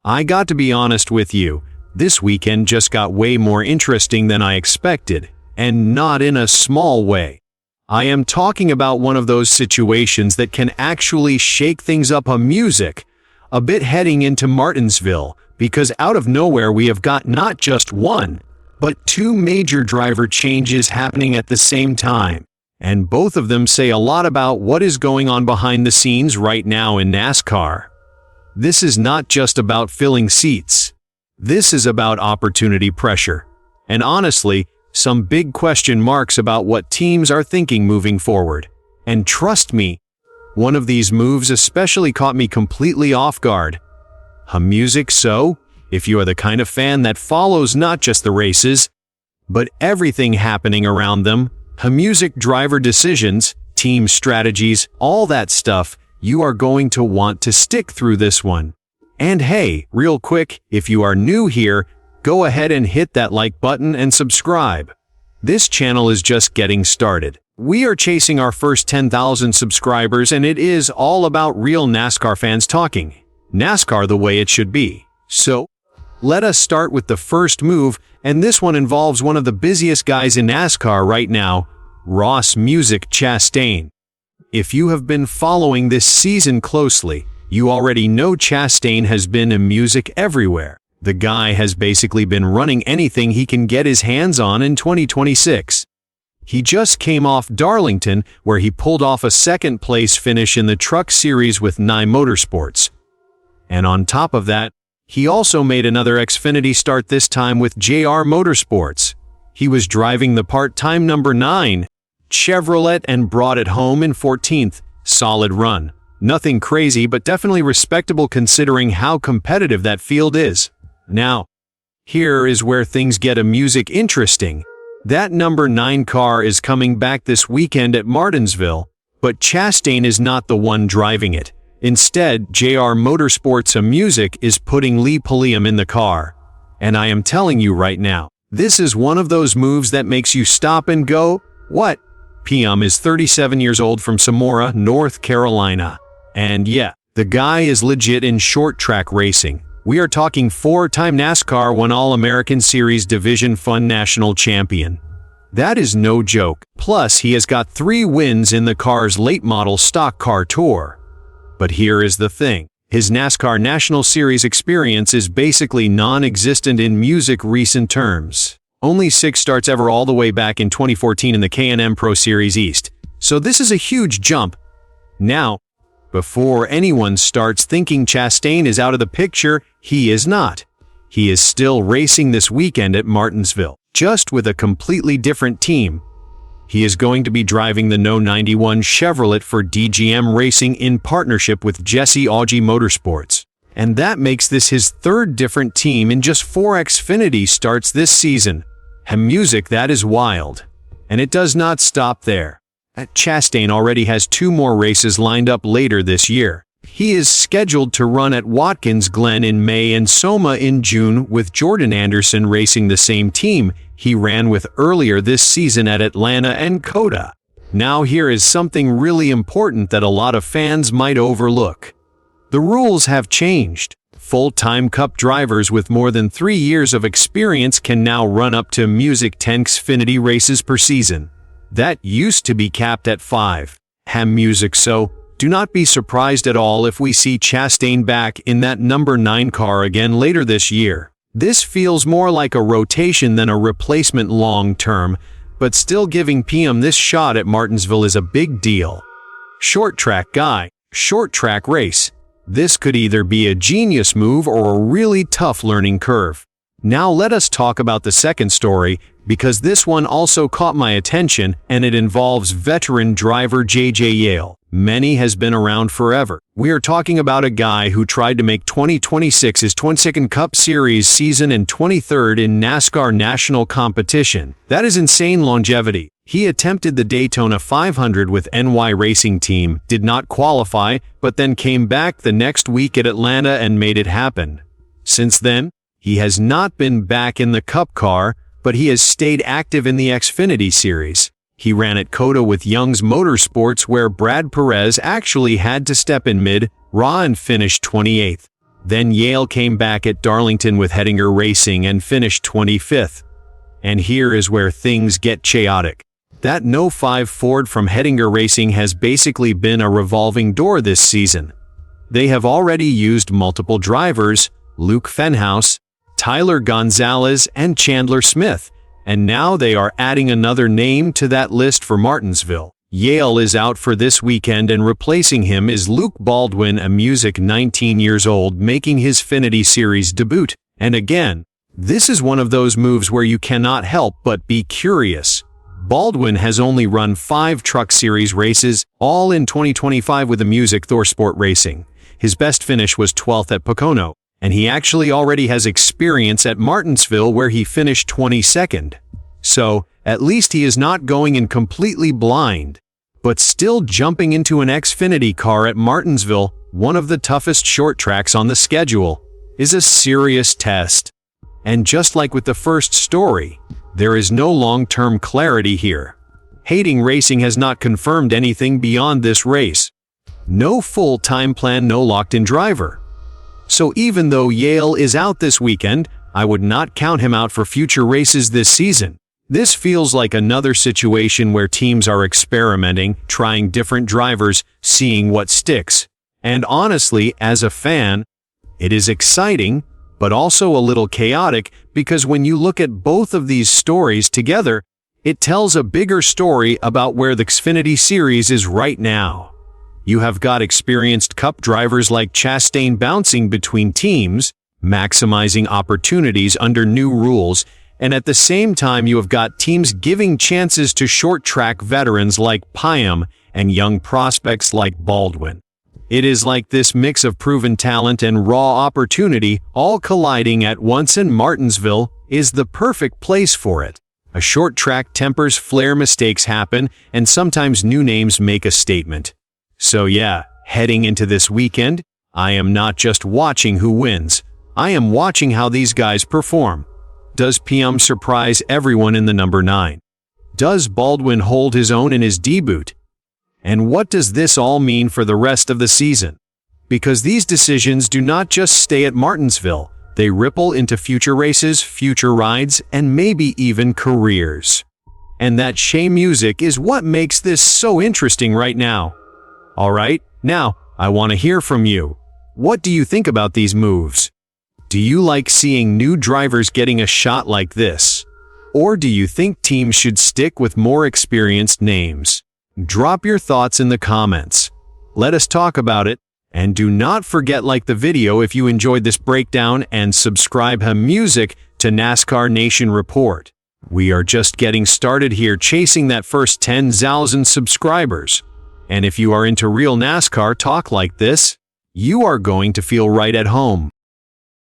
I got to be honest with you, this weekend just got way more interesting than I expected, and not in a small way. I am talking about one of those situations that can actually shake things up on music, a bit heading into Martinsville, because out of nowhere we have got not just one, but two major driver changes happening at the same time. And both of them say a lot about what is going on behind the scenes right now in NASCAR. This is not just about filling seats. This is about opportunity pressure. And honestly, some big question marks about what teams are thinking moving forward. And trust me, one of these moves especially caught me completely off guard. Music, so, if you are the kind of fan that follows not just the races, but everything happening around them, music, driver decisions, team strategies, all that stuff, you are going to want to stick through this one. And hey, real quick, if you are new here, go ahead and hit that like button and subscribe. This channel is just getting started. We are chasing our first 10,000 subscribers, and it is all about real NASCAR fans talking NASCAR the way it should be. So, let us start with the first move, and this one involves one of the busiest guys in NASCAR right now, Ross Music Chastain. If you have been following this season closely, you already know Chastain has been in music everywhere. The guy has basically been running anything he can get his hands on in 2026. He just came off Darlington, where he pulled off a second-place finish in the Truck Series with Motorsports. And on top of that, he also made another Xfinity start, this time with JR Motorsports. He was driving the part-time number 9 Chevrolet and brought it home in 14th. Solid run. Nothing crazy, but definitely respectable considering how competitive that field is. Now, here is where things get a music interesting. That number 9 car is coming back this weekend at Martinsville, but Chastain is not the one driving it. Instead, JR Motorsports Music is putting Lee Pulliam in the car. And I am telling you right now, this is one of those moves that makes you stop and go, what? Pulliam is 37 years old from Samora, North Carolina. And yeah, the guy is legit in short track racing. We are talking 4-time NASCAR 1 All-American Series Division Fun National Champion. That is no joke. Plus, he has got 3 wins in the car's late model stock car tour. But here is the thing. His NASCAR National Series experience is basically non-existent in music recent terms. Only 6 starts ever, all the way back in 2014 in the K&M Pro Series East. So this is a huge jump. Now, before anyone starts thinking Chastain is out of the picture, he is not. He is still racing this weekend at Martinsville, just with a completely different team. He is going to be driving the No. 91 Chevrolet for DGM Racing in partnership with Jesse Augie Motorsports. And that makes this his 3rd different team in just 4 Xfinity starts this season. Music, that is wild. And it does not stop there. Chastain already has 2 more races lined up later this year. He is scheduled to run at Watkins Glen in May and Soma in June, with Jordan Anderson racing the same team he ran with earlier this season at Atlanta and COTA. Now here is something really important that a lot of fans might overlook. The rules have changed. Full-time Cup drivers with more than 3 years of experience can now run up to Music 10 Xfinity races per season. That used to be capped at 5. Music, so do not be surprised at all if we see Chastain back in that number 9 car again later this year. This feels more like a rotation than a replacement long-term, but still giving Pulliam this shot at Martinsville is a big deal. Short track guy, short track race. This could either be a genius move or a really tough learning curve. Now let us talk about the second story, because this one also caught my attention, and it involves veteran driver J.J. Yale. Many has been around forever. We are talking about a guy who tried to make 2026 his 22nd Cup Series season and 23rd in NASCAR national competition. That is insane longevity. He attempted the Daytona 500 with NY Racing Team, did not qualify, but then came back the next week at Atlanta and made it happen. Since then, he has not been back in the Cup car, but he has stayed active in the Xfinity Series. He ran at COTA with Young's Motorsports, where Brad Perez actually had to step in mid-raw and finished 28th. Then Yale came back at Darlington with Hettinger Racing and finished 25th. And here is where things get chaotic. That No. 5 Ford from Hettinger Racing has basically been a revolving door this season. They have already used multiple drivers, Luke Fenhaus, Tyler Gonzalez, and Chandler Smith, and now they are adding another name to that list for Martinsville. Yale is out for this weekend, and replacing him is Luke Baldwin, a music 19 years old, making his Xfinity Series debut. And again, this is one of those moves where you cannot help but be curious. Baldwin has only run 5 Truck Series races, all in 2025 with the music ThorSport Racing. His best finish was 12th at Pocono, and he actually already has experience at Martinsville where he finished 22nd. So, at least he is not going in completely blind. But still, jumping into an Xfinity car at Martinsville, one of the toughest short tracks on the schedule, is a serious test. And just like with the first story, there is no long-term clarity here. Hating Racing has not confirmed anything beyond this race. No full time plan, no locked-in driver. So even though Yale is out this weekend, I would not count him out for future races this season. This feels like another situation where teams are experimenting, trying different drivers, seeing what sticks. And honestly, as a fan, it is exciting, but also a little chaotic, because when you look at both of these stories together, it tells a bigger story about where the Xfinity Series is right now. You have got experienced Cup drivers like Chastain bouncing between teams, maximizing opportunities under new rules, and at the same time you have got teams giving chances to short-track veterans like Pyam and young prospects like Baldwin. It is like this mix of proven talent and raw opportunity all colliding at once, and Martinsville is the perfect place for it. A short track tempers flare, mistakes happen, and sometimes new names make a statement. So yeah, heading into this weekend, I am not just watching who wins, I am watching how these guys perform. Does Pyam surprise everyone in the number 9? Does Baldwin hold his own in his debut? And what does this all mean for the rest of the season? Because these decisions do not just stay at Martinsville, they ripple into future races, future rides, and maybe even careers. And that Shea music is what makes this so interesting right now. Alright, now, I want to hear from you. What do you think about these moves? Do you like seeing new drivers getting a shot like this? Or do you think teams should stick with more experienced names? Drop your thoughts in the comments. Let us talk about it, and do not forget like the video if you enjoyed this breakdown, and subscribe music to NASCAR Nation Report. We are just getting started here, chasing that first 10,000 subscribers. And if you are into real NASCAR talk like this, you are going to feel right at home.